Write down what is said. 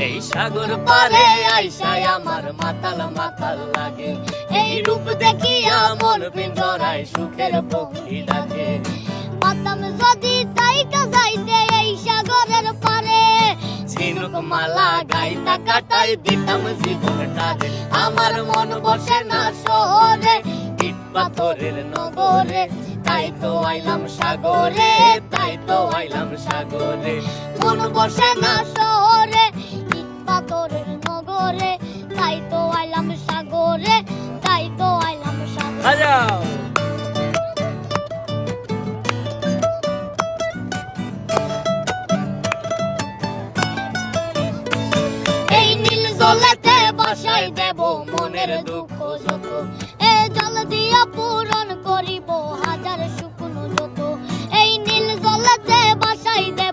এই সাগর পারে আইসায় আমার মাতাল মাতাল লাগে, এই রূপ দেখিয়া মন পিঞ্জরায় সুখের পক্ষী ডাকে। পাতাম যদি তাইকা যাইতে এই সাগরের পারে, ঝিনুক মালা গাইতা কাটাই দিতাম জীবনটারে। আমার মন বসে না শহরে, ইট পাথরের নগরে, তাই তো আইলাম সাগরে, তাই তো আইলাম সাগরে। মন বসে না শহরে, ইট পাথরের নগরে, তাই তো আইলাম সাগরে, তাই তো আইলাম সাগরে। বাজাও। এই নীল জলেতে বাসাই দেব মনের দুঃখ যত, এ জল দিয়া পূরণ করিব হাজার শুকনো যত। এই নীল জলেতে বাসাই দেব